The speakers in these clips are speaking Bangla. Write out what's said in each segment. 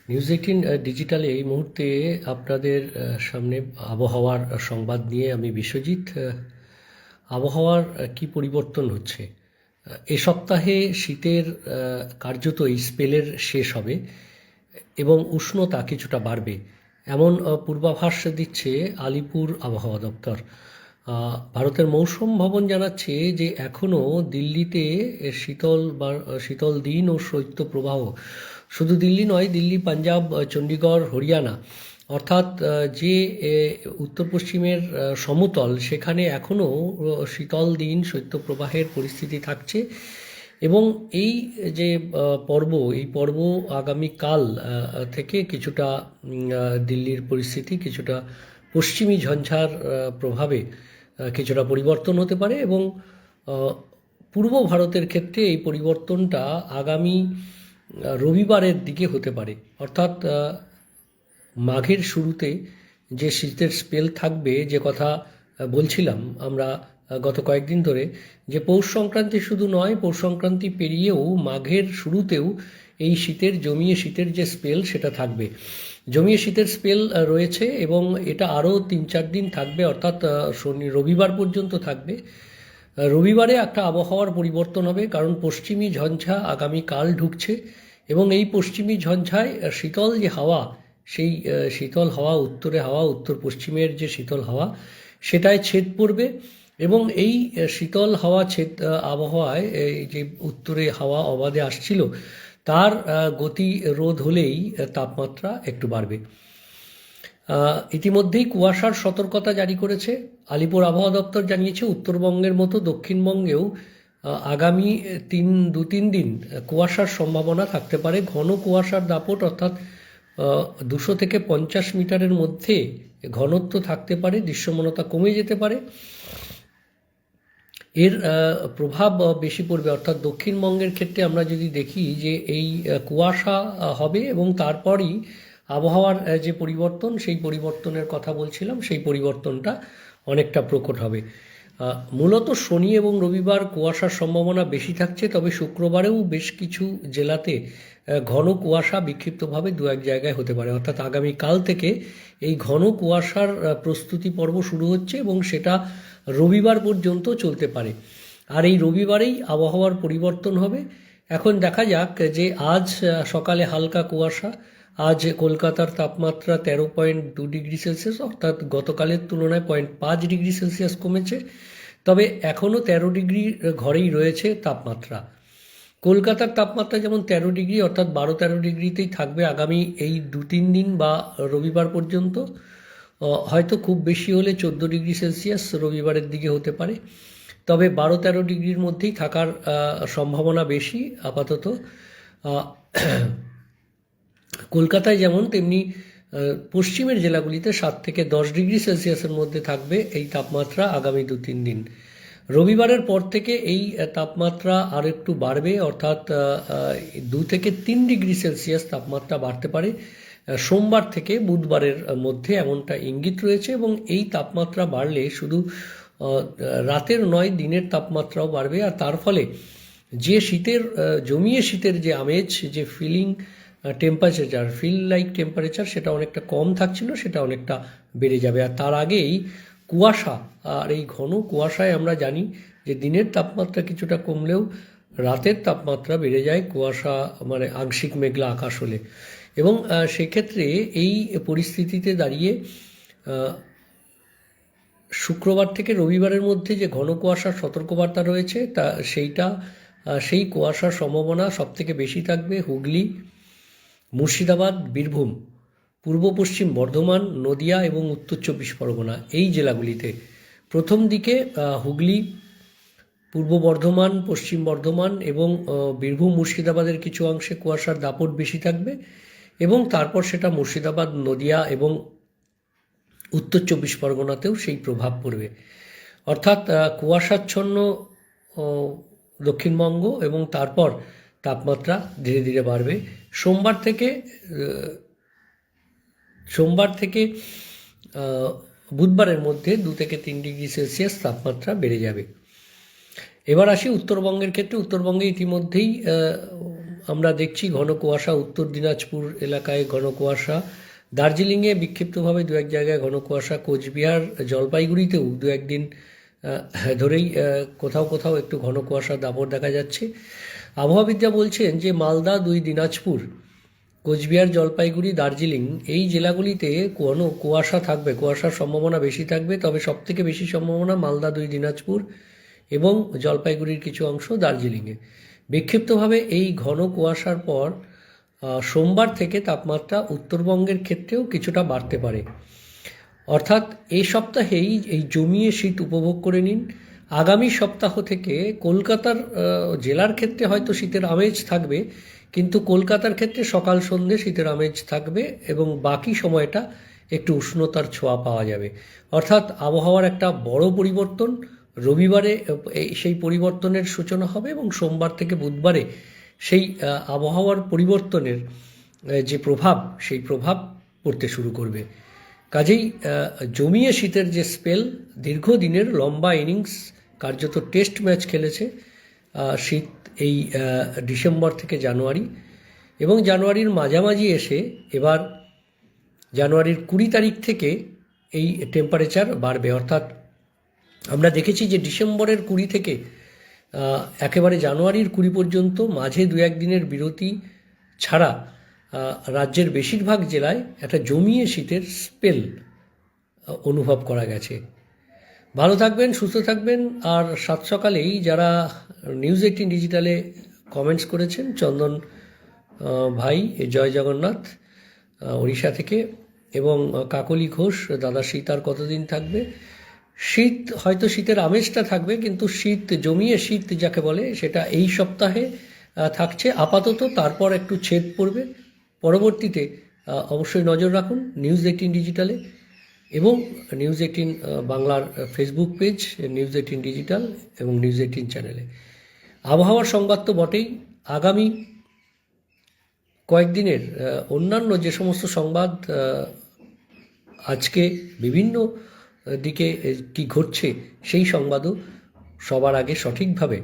নিউজ 18 ডিজিটালে এই মুহূর্তে আপনাদের সামনে আবহাওয়ার সংবাদ নিয়ে আমি বিশ্বজিৎ। আবহাওয়ার কি পরিবর্তন হচ্ছে এ সপ্তাহে শীতের কার্যত এই স্পেলের শেষ হবে এবং উষ্ণতা কিছুটা বাড়বে এমন পূর্বাভাস দিচ্ছে আলিপুর আবহাওয়া দপ্তর। ভারতের মৌসুম ভবন জানাচ্ছে যে এখনও দিল্লিতে শীতল দিন ও শৈত্যপ্রবাহ, শুধু দিল্লি নয়, দিল্লি, পাঞ্জাব, চণ্ডীগড়, হরিয়ানা অর্থাৎ যে উত্তর পশ্চিমের সমতল, সেখানে এখনও শীতল দিন, শৈত্যপ্রবাহের পরিস্থিতি থাকছে। এবং এই যে এই পর্ব আগামীকাল থেকে কিছুটা দিল্লির পরিস্থিতি কিছুটা পশ্চিমী ঝঞ্ঝার প্রভাবে কিছুটা পরিবর্তন হতে পারে এবং পূর্ব ভারতের ক্ষেত্রে এই পরিবর্তনটা আগামী রবিবারের দিকে হতে পারে। অর্থাৎ মাঘের শুরুতে যে শীতের স্পেল থাকবে, যে কথা বলছিলাম আমরা গত কয়েকদিন ধরে, যে পৌষ সংক্রান্তি শুধু নয়, পৌষ সংক্রান্তি পেরিয়েও মাঘের শুরুতেও এই জমিয়ে শীতের যে স্পেল সেটা থাকবে। জমিয়ে শীতের স্পেল রয়েছে এবং এটা আরও 3-4 দিন থাকবে, অর্থাৎ রবিবার পর্যন্ত থাকবে। রবিবারে একটা আবহাওয়ার পরিবর্তন হবে, কারণ পশ্চিমী ঝঞ্ঝা আগামীকাল ঢুকছে এবং এই পশ্চিমী ঝঞ্ঝায় শীতল যে হাওয়া, সেই শীতল হাওয়া, উত্তর পশ্চিমের যে শীতল হাওয়া, সেটায় ছেদ পড়বে এবং এই শীতল হাওয়া আবহাওয়ায় এই যে উত্তরে হাওয়া অবাধে আসছিল, তার গতি রোধ হলেই তাপমাত্রা একটু বাড়বে। ইতিমধ্যেই কুয়াশার সতর্কতা জারি করেছে আলিপুর আবহাওয়া দপ্তর। জানিয়েছে উত্তরবঙ্গের মতো দক্ষিণবঙ্গেও আগামী 2-3 দিন কুয়াশার সম্ভাবনা থাকতে পারে। ঘন কুয়াশার দাপট, অর্থাৎ 200 থেকে 50 মিটারের মধ্যে ঘনত্ব থাকতে পারে, দৃশ্যমানতা কমে যেতে পারে। এর প্রভাব বেশি পড়বে, অর্থাৎ দক্ষিণবঙ্গের ক্ষেত্রে আমরা যদি দেখি যে এই কুয়াশা হবে এবং তারপরই আবহাওয়ার যে পরিবর্তন, সেই পরিবর্তনের কথা বলছিলাম, সেই পরিবর্তনটা অনেকটা প্রকট হবে। মূলত শনি এবং রবিবার কুয়াশার সম্ভাবনা বেশি থাকছে, তবে শুক্রবারেও বেশ কিছু জেলাতে ঘন কুয়াশা বিক্ষিপ্তভাবে 2-1 জায়গায় হতে পারে। অর্থাৎ আগামীকাল থেকে এই ঘন কুয়াশার প্রস্তুতি পর্ব শুরু হচ্ছে এবং সেটা রবিবার পর্যন্ত চলতে পারে। আর এই রবিবারেই আবহাওয়ার পরিবর্তন হবে। এখন দেখা যাক যে আজ সকালে হালকা কুয়াশা, আজ কলকাতার তাপমাত্রা 13.2 ডিগ্রি সেলসিয়াস, অর্থাৎ গতকালের তুলনায় 0.5 ডিগ্রি সেলসিয়াস কমেছে, তবে এখনও 13 ডিগ্রি ঘরেই রয়েছে তাপমাত্রা। কলকাতার তাপমাত্রা যেমন 13 ডিগ্রি, অর্থাৎ 12-13 ডিগ্রিতেই থাকবে আগামী এই 2-3 দিন বা রবিবার পর্যন্ত। হয়তো খুব বেশি হলে 14 ডিগ্রি সেলসিয়াস রবিবারের দিকে হতে পারে, তবে 12-13 ডিগ্রির মধ্যেই থাকার সম্ভাবনা বেশি আপাতত। কলকাতায় যেমন, তেমনি পশ্চিমের জেলাগুলিতে 7 থেকে 10 ডিগ্রি সেলসিয়াসের মধ্যে থাকবে এই তাপমাত্রা আগামী 2-3 দিন। রবিবারের পর থেকে এই তাপমাত্রা আর একটু বাড়বে, অর্থাৎ 2 থেকে 3 ডিগ্রি সেলসিয়াস তাপমাত্রা বাড়তে পারে সোমবার থেকে বুধবারের মধ্যে, এমনটা ইঙ্গিত রয়েছে। এবং এই তাপমাত্রা বাড়লে শুধু রাতের নয়, দিনের তাপমাত্রাও বাড়বে। আর তার ফলে যে জমিয়ে শীতের যে আমেজ, যে ফিল লাইক টেম্পারেচার, সেটা অনেকটা কম থাকছিল, সেটা অনেকটা বেড়ে যাবে। আর তার আগেই কুয়াশা, আর এই ঘন কুয়াশায় আমরা জানি যে দিনের তাপমাত্রা কিছুটা কমলেও রাতের তাপমাত্রা বেড়ে যায় কুয়াশা, মানে আংশিক মেঘলা আকাশ হলে। এবং সেক্ষেত্রে এই পরিস্থিতিতে দাঁড়িয়ে শুক্রবার থেকে রবিবারের মধ্যে যে ঘন কুয়াশার সতর্কবার্তা রয়েছে, সেই কুয়াশার সম্ভাবনা সবথেকে বেশি থাকবে হুগলি, মুর্শিদাবাদ, বীরভূম, পূর্ব পশ্চিম বর্ধমান, নদিয়া এবং উত্তর 24 পরগনা, এই জেলাগুলিতে। প্রথম দিকে হুগলি, পূর্ব বর্ধমান, পশ্চিম বর্ধমান এবং বীরভূম, মুর্শিদাবাদের কিছু অংশে কুয়াশার দাপট বেশি থাকবে এবং তারপর সেটা মুর্শিদাবাদ, নদিয়া এবং উত্তর 24 পরগনাতেও সেই প্রভাব পড়বে। অর্থাৎ কুয়াশাচ্ছন্ন দক্ষিণবঙ্গ এবং তারপর তাপমাত্রা ধীরে ধীরে বাড়বে। সোমবার থেকে বুধবারের মধ্যে 2 থেকে 3 ডিগ্রি সেলসিয়াস তাপমাত্রা বেড়ে যাবে। এবার আসি উত্তরবঙ্গের ক্ষেত্রে। উত্তরবঙ্গে ইতিমধ্যেই আমরা দেখছি ঘন কুয়াশা, উত্তর দিনাজপুর এলাকায় ঘন কুয়াশা, দার্জিলিংয়ে বিক্ষিপ্তভাবে দু এক জায়গায় ঘন কুয়াশা, কোচবিহার জলপাইগুড়িতেও দু একদিন ধরেই কোথাও কোথাও একটু ঘন কুয়াশা দাপট দেখা যাচ্ছে। আবহাওয়াবিদরা বলছেন যে মালদা, দুই দিনাজপুর, কোচবিহার, জলপাইগুড়ি, দার্জিলিং এই জেলাগুলিতে ঘন কুয়াশা থাকবে, কুয়াশার সম্ভাবনা বেশি থাকবে। তবে সবথেকে বেশি সম্ভাবনা মালদা, দুই দিনাজপুর এবং জলপাইগুড়ির কিছু অংশ দার্জিলিংয়ে। বিক্ষিপ্তভাবে এই ঘন কুয়াশার পর সোমবার থেকে তাপমাত্রা উত্তরবঙ্গের ক্ষেত্রেও কিছুটা বাড়তে পারে। অর্থাৎ এই সপ্তাহেই এই জমিয়ে শীত উপভোগ করে নিন। আগামী সপ্তাহ থেকে কলকাতার জেলার ক্ষেত্রে হয়তো শীতের আমেজ থাকবে, কিন্তু কলকাতার ক্ষেত্রে সকাল সন্ধ্যে শীতের আমেজ থাকবে এবং বাকি সময়টা একটু উষ্ণতার ছোঁয়া পাওয়া যাবে। অর্থাৎ আবহাওয়ার একটা বড় পরিবর্তন রবিবারে সেই পরিবর্তনের সূচনা হবে এবং সোমবার থেকে বুধবারে সেই আবহাওয়ার পরিবর্তনের যে প্রভাব, সেই প্রভাব পড়তে শুরু করবে। কাজেই জমিয়ে শীতের যে স্পেল, দীর্ঘদিনের লম্বা ইনিংস, কার্যত টেস্ট ম্যাচ খেলেছে শীত এই ডিসেম্বর থেকে জানুয়ারি, এবং জানুয়ারির মাঝামাঝি এসে এবার জানুয়ারির 20 তারিখ থেকে এই টেম্পারেচার বাড়বে। অর্থাৎ আমরা দেখেছি যে ডিসেম্বরের 20 থেকে একেবারে জানুয়ারির 20 পর্যন্ত মাঝে দু একদিনের বিরতি ছাড়া রাজ্যের বেশিরভাগ জেলায় একটা জমিয়ে শীতের স্পেল অনুভব করা গেছে। ভালো থাকবেন, সুস্থ থাকবেন। আর সাত সকালেই যারা নিউজ 18 ডিজিটালে কমেন্টস করেছেন, চন্দন ভাই, জয় জগন্নাথ ওড়িশা থেকে, এবং কাকলি ঘোষ, দাদা শীত আর কতদিন থাকবে? শীত হয়তো শীতের আমেজটা থাকবে, কিন্তু শীত জমিয়ে শীত যাকে বলে সেটা এই সপ্তাহে থাকছে আপাতত, তারপর একটু ছেদ পড়বে। পরবর্তীতে অবশ্যই নজর রাখুন নিউজ 18 ডিজিটালে এবং নিউজ 18 বাংলার ফেসবুক পেজ, নিউজ 18 ডিজিটাল এবং নিউজ 18 চ্যানেলে। আবহাওয়ার সংবাদ তো বটেই, আগামী কয়েকদিনের অন্যান্য যে সমস্ত সংবাদ আজকে বিভিন্ন দিকে কি ঘটছে সেই সংবাদও সবার আগে সঠিকভাবে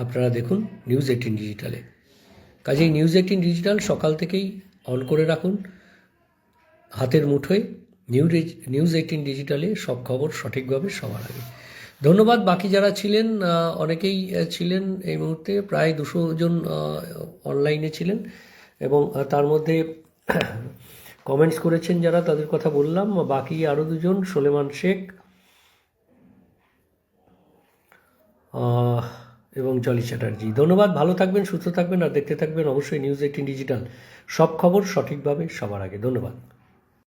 আপনারা দেখুন নিউজ 18 ডিজিটালে। কাজেই নিউজ 18 ডিজিটাল সকাল থেকেই অন করে রাখুন হাতের মুঠোয়। নিউজ 18 ডিজিটালে সব খবর সঠিকভাবে সবার আগে। ধন্যবাদ। বাকি যারা ছিলেন, অনেকেই ছিলেন এই মুহূর্তে, প্রায় 200 জন অনলাইনে ছিলেন, এবং তার মধ্যে কমেন্টস করেছেন যারা, তাদের কথা বললাম। বাকি আরও দুজন, সোলেমান শেখ এবং জলি চ্যাটার্জি। ধন্যবাদ, ভালো থাকবেন, সুস্থ থাকবেন আর দেখতে থাকবেন অবশ্যই নিউজ 18 ডিজিটাল, সব খবর সঠিকভাবে সবার আগে। ধন্যবাদ।